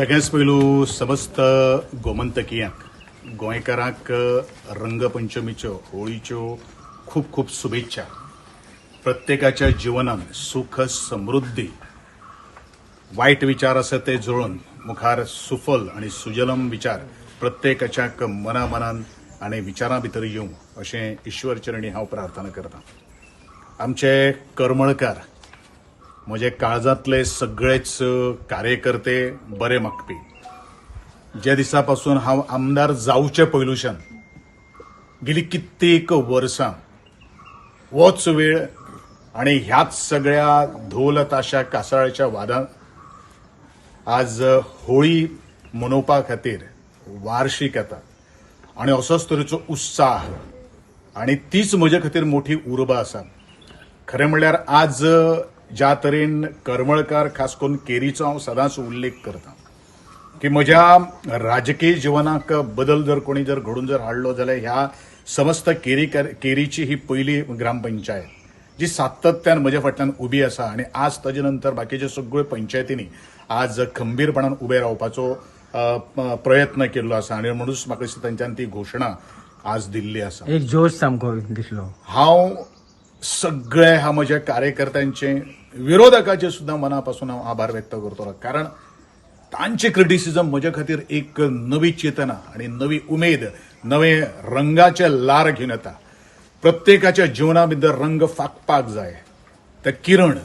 सगळ्याच पयलू समस्त गोमंतकीयांक गोंयकारांक रंगपंचमीच्यो होळीच्यो खूप खूप शुभेच्छा. प्रत्येकाच्या जिवनात सुख समृद्धी वाईट विचार आसा ते जुळून मुखार सुफल आणि सुजलम विचार प्रत्येकाच्या मनान आणि विचारां भितर येवं अशें ईश्वर चरणी हांव प्रार्थना करतां. आमचे करमळकार म्हजे काळजांतले सगळेच कार्यकर्ते बरे मागपी, ज्या दिसा पासून हांव आमदार जावचे पयलूच्यान गेली कित्येक वर्सां होच वेळ आणि ह्याच सगळ्या ढोल ताशा कासाळ्याच्या वादांत आज होळी मनोवपा खातीर वार्षिक येता आणि असोच तरेचो उत्साह आणि तीच म्हजे खातीर मोठी उर्बा आसा. खरें म्हणल्यार आज ज्या तरेन करमळकार खास करून केरीचो हांव सदांच उल्लेख करतां की म्हज्या राजकीय जिवनाक बदल जर कोणी जर घडून जर हाडलो जाल्यार ह्या समस्त केरीची ही पयली ग्रामपंचायत जी सातत्यान म्हज्या फाटल्यान उबी आसा आणि आज ताजे नंतर बाकीच्या सगळ्यो पंचायतींनी आज खंबीरपणान उबे रावपाचो प्रयत्न केल्लो आसा आणि म्हणूनच म्हाका दिसता तांच्यान ती घोशणा आज दिल्ली आसा. एक जोश सामको दिसलो. हांव सगळे ह्या म्हज्या कार्यकर्त्यांचे विरोधकाचे सुद्धा मनापासून हांव आभार व्यक्त करतलो, कारण तांचे क्रिटिसिजम म्हजे खातीर एक नवी चेतना आणि नवी उमेद नवे रंगाचे लार घेवन येता. प्रत्येकाच्या जिवना भितर रंग फाकपाक जाय, ते किरण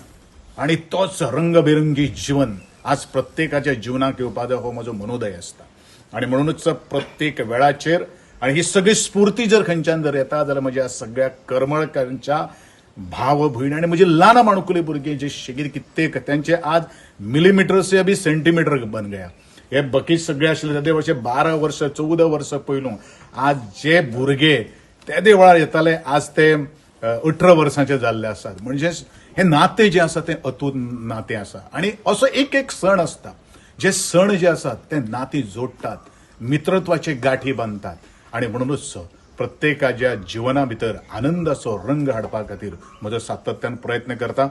आणि तोच रंगबिरंगी जीवन आज प्रत्येकाच्या जिवनाक येवपा जाय हो म्हजो मनोदय आसता. आणि म्हणूनच प्रत्येक वेळाचेर आणि ही सगळी स्फूर्ती जर खंयच्यान जर येता जाल्यार म्हज्या सगळ्या करमळकारांच्या भाव भयण आणि म्हजी ल्हान माणकुली भुरगीं जे शिगीर कित्येक त्यांचे आज मिलीमीटर से बी सेंटीमीटर बन गया. हे बाकी सगळे आशिल्ले ते वर्षे 12 वर्ष 14 वर्ष पयलू आज जे भुरगे ते देवळार येताले आज ते 18 वर्सांचे जाल्ले आसात. म्हणजे हे नाते जे आसा ते अतूट नाते आसा आणि असो एक एक सण आसता जे सण जे आसात ते नाती जोडटात, मित्रत्वाचे गाठी बांधतात आणि म्हणूनच प्रत्येकाच्या जिवना भितर आनंदाचो रंग हाडपा खातीर म्हजो सातत्यान प्रयत्न करता.